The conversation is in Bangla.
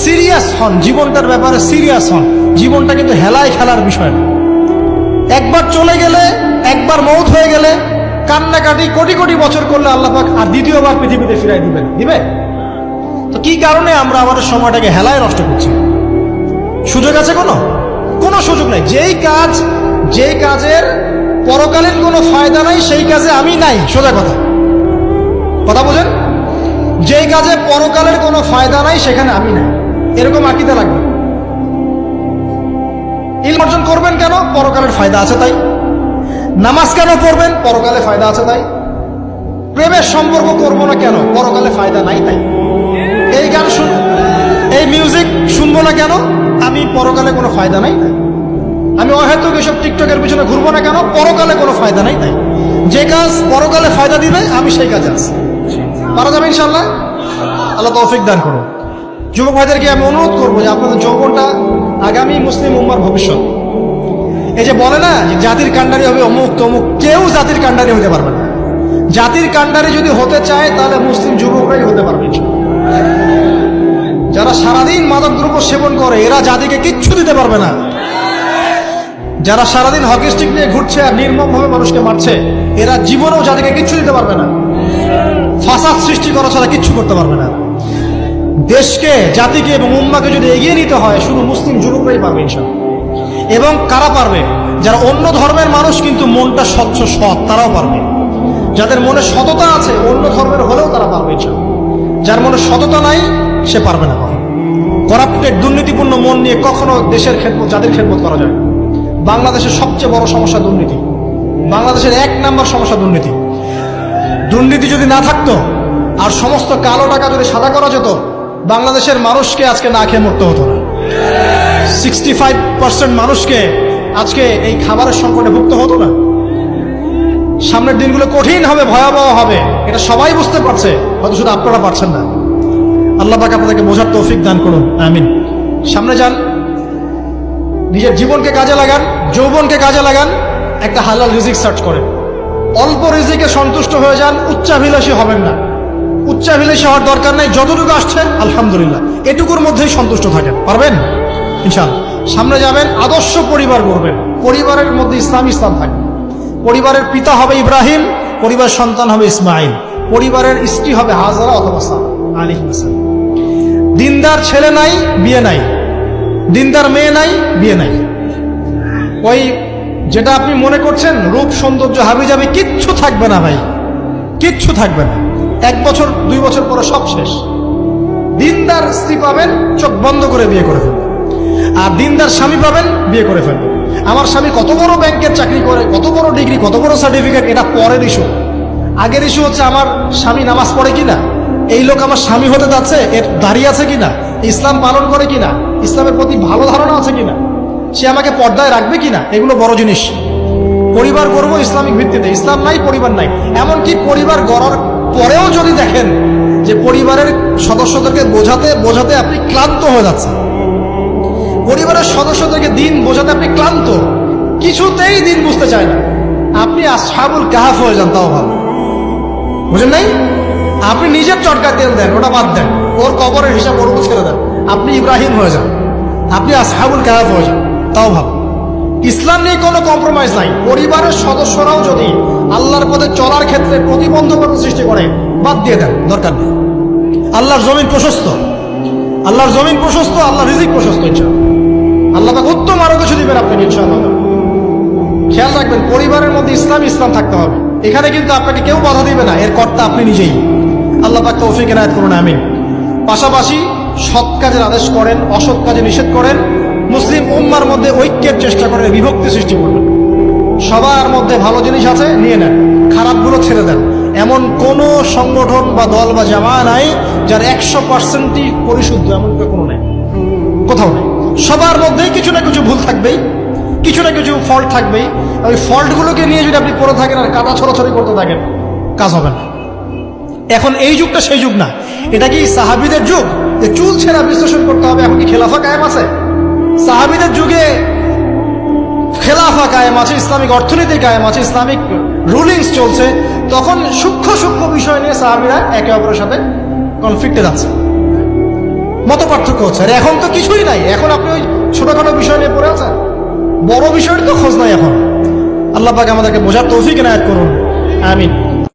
সিরিয়াস হন, জীবনটার ব্যাপারে সিরিয়াস হন। জীবনটা কিন্তু হেলায় খেলার বিষয় না। একবার চলে গেলে, একবার মৌত হয়ে গেলে কান্নাকাটি কোটি কোটি বছর করলে আল্লাহ পাক আর দ্বিতীয়বার পৃথিবীতে ফিরাই দিবে? তো কি কারণে আমরা আমাদের সময়টাকে হেলায় নষ্ট করছি? সুযোগ আছে? কোনো সুযোগ নাই। যেই কাজের পরকালীন কোনো ফায়দা নাই সেই কাজে আমি নাই। সোজা কথা বোঝেন? যেই কাজে পরকালের কোনো ফায়দা নাই সেখানে আমি নাই, এরকম আকীদা লাগবে। ইলম অর্জন করবেন কেন? পরকালের ফায়দা আছে তাই। নামাজ কেন পড়বেন? পরকালে ফায়দা আছে তাই। প্রেমের সম্পর্ক করবো না কেন? পরকালে ফায়দা নাই তাই। এই গান এই মিউজিক শুনবো না কেন? আমি পরকালে কোনো ফায়দা নাই তাই। আমি অহেতুক এসব টিকটকের পিছনে ঘুরবো না কেন? পরকালে কোনো ফায়দা নাই তাই। যে কাজ পরকালে ফায়দা দিবে আমি সেই কাজে আছি। পারা যাবে ইনশাল্লাহ? আল্লাহ তৌফিক দান করুন। যুবক ভাইদেরকে আমি অনুরোধ করবো যে আপনাদের যৌবনটা আগামী মুসলিম উম্মার ভবিষ্যৎ। এই যে বলে না যে জাতির কাণ্ডারি হবে অমুক তমুক, কেউ জাতির কাণ্ডারি হতে পারবে না। জাতির কাণ্ডারি যদি হতে চায় তাহলে মুসলিম যুবকরাই হতে পারবে। যারা সারাদিন মাদকদ্রব্য সেবন করে এরা জাতিকে কিচ্ছু দিতে পারবে না। যারা সারাদিন হকি স্টিক নিয়ে ঘুরছে আর নির্মমভাবে মানুষকে মারছে এরা জীবনেও জাতিকে কিচ্ছু দিতে পারবে না। ফাসাদ সৃষ্টি করা ছাড়া কিচ্ছু করতে পারবে না। দেশকে, জাতিকে এবং উম্মাকে যদি এগিয়ে নিতে হয় শুধু মুসলিম যুবকরাই পারবে ইনশাআল্লাহ। এবং কারা পারবে? যারা অন্য ধর্মের মানুষ কিন্তু মনটা স্বচ্ছ সৎ, তারাও পারবে। যাদের মনে সততা আছে অন্য ধর্মের হলেও তারা পারবে ইনশাআল্লাহ। যার মনে সততা নাই সে পারবে না। কখনো করাপ্টেড, দুর্নীতিপূর্ণ মন নিয়ে কখনো দেশের খেদমত, জাতির খেদমত করা যায়। বাংলাদেশের সবচেয়ে বড় সমস্যা দুর্নীতি। বাংলাদেশের 1 নম্বর সমস্যা দুর্নীতি। দুর্নীতি যদি না থাকতো আর সমস্ত কালো টাকা যদি সাদা করা যেত বাংলাদেশের মানুষকে আজকে না খেয়ে মরতে হতো না। 65% মানুষকে আজকে এই খাবারের সংকটে ভুগতে হতো না। সামনের দিনগুলো কঠিন হবে, ভয়াবহ হবে, এটা সবাই বুঝতে পারছে, হয়তো শুধু আপনারা পারছেন না। আল্লাহ পাক আপনাদেরকে বোঝার তৌফিক দান করুন, আমিন। সামনে যান, নিজের জীবনকে কাজে লাগান, যৌবনকে কাজে লাগান, একটা হালাল রিজিক সার্চ করেন। অল্প রিজিকে সন্তুষ্ট হয়ে যান, উচ্চাভিলাষী হবেন না। উচ্চাভিলাষী হওয়ার দরকার নাই, যতটুকু আসছে আলহামদুলিল্লাহ, এটুকুর মধ্যেই সন্তুষ্ট থাকেন। পারবেন ইনশাআল্লাহ। সামনে যাবেন, আদর্শ পরিবার করবেন, পরিবারের মধ্যে ইসলাম থাকবে। পরিবারের পিতা হবে ইব্রাহিম, পরিবার সন্তান হবে ইসমাইল, পরিবারের স্ত্রী হবে হাজারা অথবা সারা আলাইহিস সালাম। দিনদার ছেলে নাই, বিয়ে নাই। দিনদার মেয়ে নাই, বিয়ে নাই। ওই যেটা আপনি মনে করছেন রূপ সৌন্দর্য হাবিজাবি, কিচ্ছু থাকবে না ভাই, কিচ্ছু থাকবে না। 1 বছর 2 বছর পরে সব শেষ। দিনদার স্ত্রী পাবেন, চোখ বন্ধ করে বিয়ে করে ফেলবেন। আর দিনদার স্বামী পাবেন, বিয়ে করে ফেলবেন। আমার স্বামী কত বড় ব্যাংকের চাকরি করে, কত বড় ডিগ্রি, কত বড় সার্টিফিকেট, এটা পরের ইস্যু। আগের ইস্যু হচ্ছে আমার স্বামী নামাজ পড়ে কিনা, এই লোক আমার স্বামী হতে যাচ্ছে, এর দাঁড়িয়ে আছে কিনা, ইসলাম পালন করে কিনা, ইসলামের প্রতি ভালো ধারণা আছে কিনা, সে আমাকে পর্দায় রাখবে কিনা, এগুলো বড় জিনিস। পরিবার করব ইসলামিক ভিত্তিতে, ইসলাম নাই, পরিবার নাই। এমনকি পরিবার গড়ার পরেও যদি দেখেন যে পরিবারের সদস্যদেরকে বোঝাতে বোঝাতে আপনি ক্লান্ত হয়ে যাচ্ছেন, পরিবারের সদস্যদেরকে দিন বোঝাতে আপনি ক্লান্ত, কিছুতেই দিন বুঝতে চায় না, আপনি আসহাবুল কাহাফ হয়ে যান, তাও ভালো। বুঝেন নাই? আপনি নিজের চটকা তেল দেন, ওটা বাদ দেন, ওর কবরের হিসাব ওর ছেড়ে দেন, আপনি ইব্রাহিম হয়ে যান, আপনি আসহাবুল কাহাফ হয়ে যান, তাও ভালো। ইসলাম নিয়ে কোনো কম্প্রোমাইজ নাই। পরিবারের সদস্যরাও যদি আল্লাহর পথে চলার ক্ষেত্রে প্রতিবন্ধকতা সৃষ্টি করে, বাদ দিয়ে দেন, দরকার নেই। আল্লাহর জমিন প্রশস্ত, আল্লাহর জমিন প্রশস্ত, আল্লাহর রিজিক প্রশস্ত। ইনশাআল্লাহ আল্লাহ পাক উত্তম আরো কিছু দিবেন আপনাকে ইনশাআল্লাহ। খেয়াল রাখবেন, পরিবারের মধ্যে ইসলাম থাকতে হবে। এখানে কিন্তু আপনাকে কেউ বাধা দিবে না, এর কর্তা আপনি নিজেই। আল্লাহ পাক তৌফিক এনায়েত করুন, আমিন। পাশাপাশি সৎ কাজের আদেশ করেন, অসৎ কাজে নিষেধ করেন। মুসলিম উম্মার মধ্যে ঐক্যের চেষ্টা করেন, বিভক্তি সৃষ্টি করবেন। সবার মধ্যে ভালো জিনিস আছে, নিয়ে নেন, খারাপগুলো ছেড়ে দেন। এমন কোন সংগঠন বা দল বা জামা নাই যার 100%ই পরিশুদ্ধ, এমন কোনো নেই, কোথাও নেই। সবার মধ্যেই কিছু না কিছু ভুল থাকবেই, কিছু না কিছু ফল্ট থাকবেই। ওই ফল্টগুলোকে নিয়ে যদি আপনি পড়ে থাকেন আর কাদা ছড়াছড়ি করতে থাকেন, কাজ হবে না। এখন এই যুগটা সেই যুগ না। এটা কি সাহাবীদের যুগ যে চুল ছেঁড়া বিশ্লেষণ করতে হবে? এখন কি খেলাফা কায়েম আছে? সাহাবীদের যুগে খেলাফা কায়েম আছে, ইসলামিক অর্থনীতি কায়েম আছে, ইসলামিক রুলিংস চলছে। তখন সূক্ষ্ম বিষয় নিয়ে সাহাবীরা একে অপরের সাথে কনফ্লিক্টে যাচ্ছে। মত পার্থক্য হচ্ছে। আর এখন তো কিছুই নাই, এখন আপনি ওই ছোটখাটো বিষয় নিয়ে পড়ে আছেন, বড় বিষয়ের তো খোঁজ নাই এখন। আল্লাহ পাক আমাদেরকে বোঝার তৌফিক এনায়েত করুন, আমিন।